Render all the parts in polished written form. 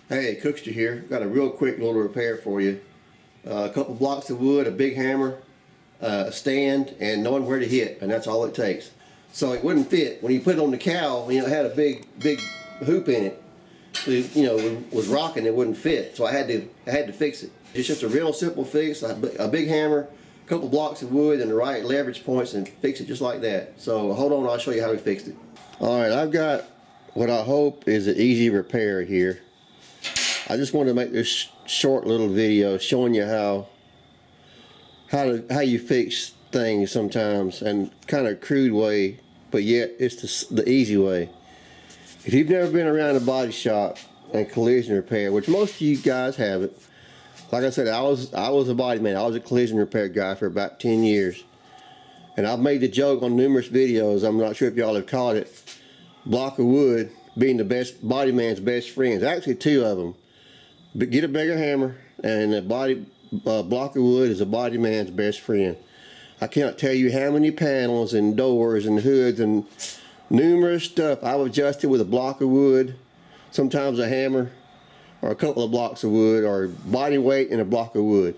Hey, Cookster here. Got a real quick little repair for you. A couple blocks of wood, a big hammer, a stand, and knowing where to hit, and that's all it takes. So it wouldn't fit. When you put it on the cowl, it had a big hoop in it. So, it was rocking, it wouldn't fit. So I had to fix it. It's just a real simple fix. A big hammer, a couple blocks of wood, and the right leverage points, and fix it just like that. So hold on, I'll show you how we fixed it. All right, I've got what I hope is an easy repair here. I just wanted to make this short little video showing you how you fix things sometimes, and kind of crude way, but yet it's the easy way. If you've never been around a body shop and collision repair, which most of you guys haven't, like I said, I was a body man. I was a collision repair guy for about 10 years, and I've made the joke on numerous videos. I'm not sure if y'all have caught it. Block of wood being the best body man's best friends. Actually, two of them. But get a bigger hammer, and a block of wood is a body man's best friend. I cannot tell you how many panels and doors and hoods and numerous stuff I've adjusted with a block of wood, sometimes a hammer, or a couple of blocks of wood, or body weight in a block of wood.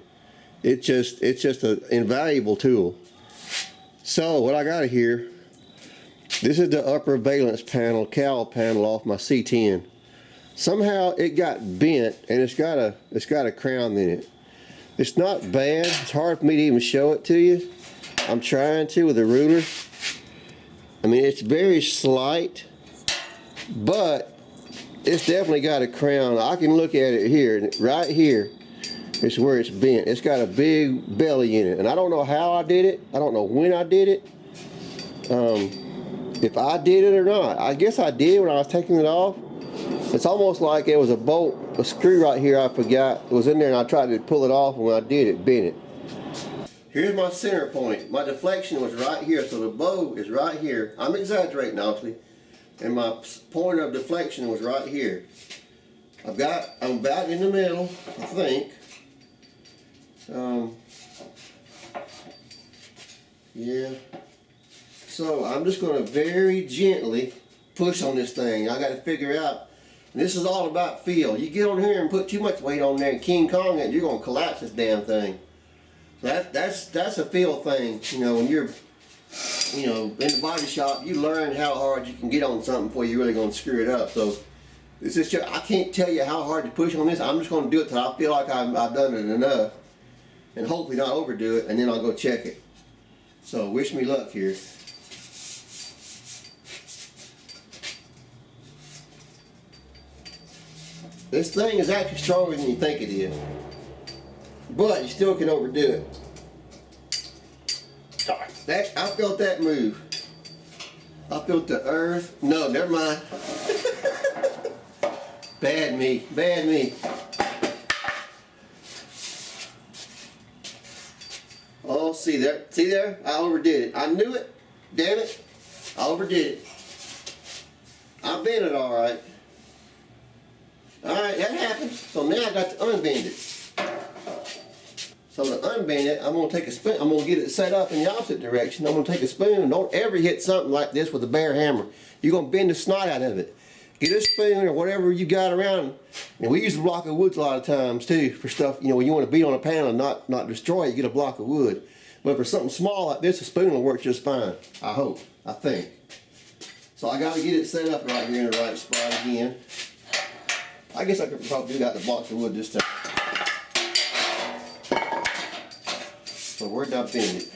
It's just an invaluable tool. So what I got here, this is the upper valence panel, cowl panel off my C10. Somehow it got bent, and it's got a crown in it. It's not bad. It's hard for me to even show it to you. I'm trying to with a ruler. I mean, it's very slight, but it's definitely got a crown. I can look at it here, and right here is where it's bent. It's got a big belly in it, and I don't know how I did it. I don't know when I did it. If I did it or not. I guess I did when I was taking it off. It's almost like it was a screw right here I forgot. It was in there, and I tried to pull it off, and when I did, it bent it. Here's my center point. My deflection was right here, so the bow is right here. I'm exaggerating, obviously. And my point of deflection was right here. I'm about in the middle, I think. Yeah. So I'm just going to very gently push on this thing. I got to figure out. And this is all about feel. You get on here and put too much weight on there and King Kong it, you're going to collapse this damn thing. So that's a feel thing. When you're in the body shop, you learn how hard you can get on something before you're really going to screw it up. So this is just, I can't tell you how hard to push on this. I'm just going to do it till I feel like I've done it enough, and hopefully not overdo it, and then I'll go check it. So wish me luck here. This thing is actually stronger than you think it is, but you still can overdo it. I felt that move. I felt the earth. No, never mind. Bad me. Bad me. Oh, see there? See there? I overdid it. I knew it. Damn it. I overdid it. I bent it all right. Alright, that happens. So now I got to unbend it. So to unbend it, I'm going to take a spoon. I'm going to get it set up in the opposite direction. I'm going to take a spoon. Don't ever hit something like this with a bare hammer. You're going to bend the snot out of it. Get a spoon or whatever you got around. And we use a block of wood a lot of times too for stuff, when you want to beat on a panel and not destroy it, you get a block of wood. But for something small like this, a spoon will work just fine. I hope. I think. So I got to get it set up right here in the right spot again. I guess I could probably do that with the blocks of wood this time. So where did I bend it?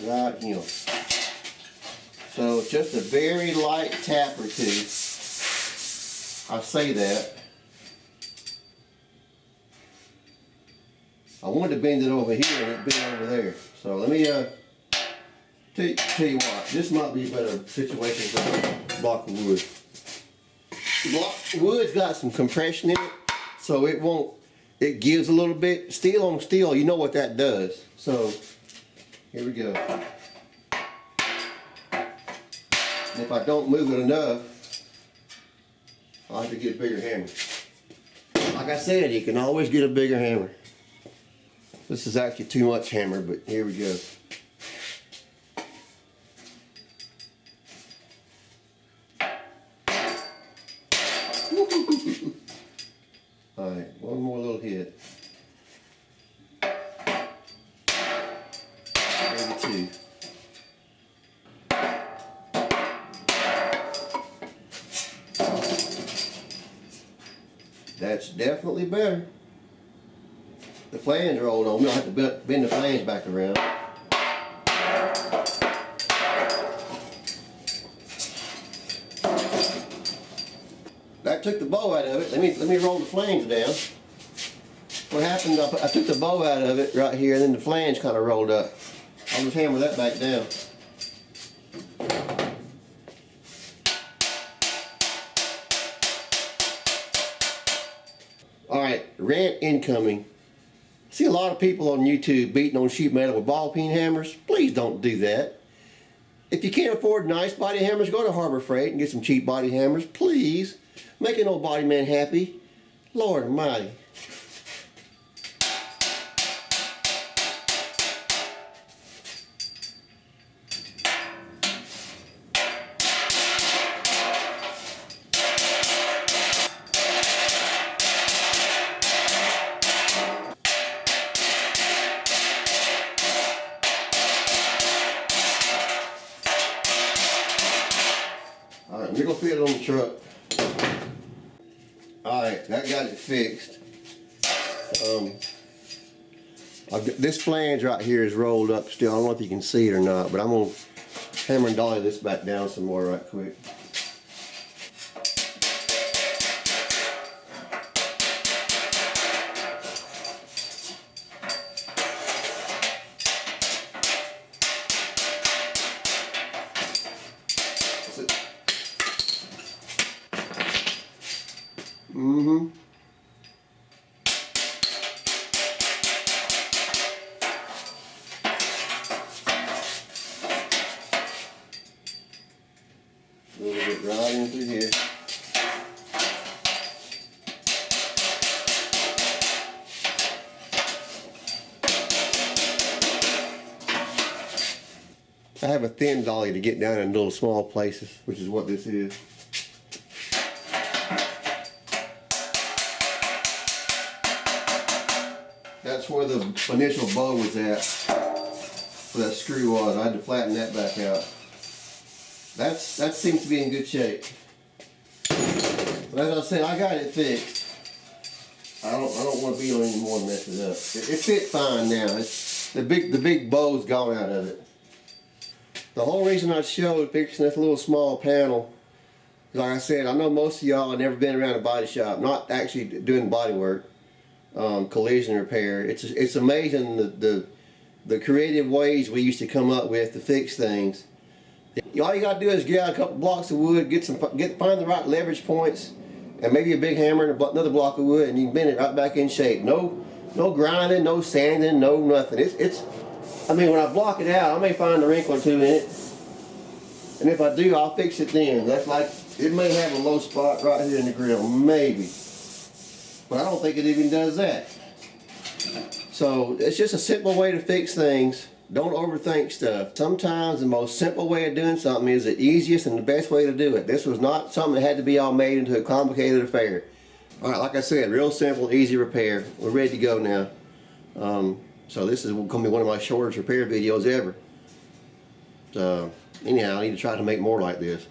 Right here. So just a very light tap or two. I say that. I wanted to bend it over here and it bent over there. So let me tell you what, this might be a better situation for a block of wood. Wood's got some compression in it, so it gives a little bit. Steel on steel, you know what that does. So here we go. And if I don't move it enough, I'll have to get a bigger hammer. Like I said, you can always get a bigger hammer. This is actually too much hammer, but here we go. Alright, one more little hit. Maybe two. That's definitely better. The flange rolled on. We don't have to bend the flange back around. That took the bow out of it. Let me roll the flange down. What happened, I took the bow out of it right here, and then the flange kind of rolled up. I'll just hammer that back down. Alright, rant incoming. See a lot of people on YouTube beating on sheet metal with ball peen hammers. Please don't do that. If you can't afford nice body hammers, go to Harbor Freight and get some cheap body hammers. Please. Make an old body man happy. Lord almighty. Alright, we're going to fit it on the truck. Alright, that got it fixed. This flange right here is rolled up still. I don't know if you can see it or not, but I'm going to hammer and dolly this back down some more right quick. Mm-hmm. A little bit right in through here. I have a thin dolly to get down in little small places, which is what this is. That's where the initial bow was at, where that screw was. I had to flatten that back out. That seems to be in good shape. But as I said, I got it fixed. I don't want to be on anymore and mess it up. It fit fine now. It's the big bow's gone out of it. The whole reason I showed fixing this little small panel, like I said, I know most of y'all have never been around a body shop, not actually doing body work. Collision repair. It's amazing the creative ways we used to come up with to fix things. All you gotta do is get out a couple blocks of wood, find the right leverage points, and maybe a big hammer and another block of wood, and you can bend it right back in shape. No grinding, no sanding, no nothing. I mean, when I block it out, I may find a wrinkle or two in it, and if I do, I'll fix it then. That's like, it may have a low spot right here in the grill, maybe. But I don't think it even does that. So it's just a simple way to fix things. Don't overthink stuff. Sometimes the most simple way of doing something is the easiest and the best way to do it. This was not something that had to be all made into a complicated affair. Alright, like I said, real simple, easy repair. We're ready to go now. So this is going to be one of my shortest repair videos ever. So anyhow, I need to try to make more like this.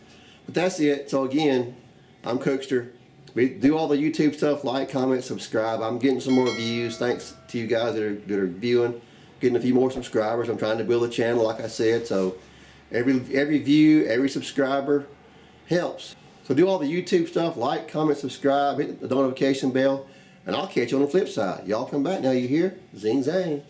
But that's it. So again, I'm Cookster. We do all the YouTube stuff, like, comment, subscribe. I'm getting some more views thanks to you guys that are viewing, getting a few more subscribers. I'm trying to build a channel, like I said, so every view, every subscriber helps. So do all the YouTube stuff, like, comment, subscribe, hit the notification bell, and I'll catch you on the flip side. Y'all come back now, you hear? Zing zang.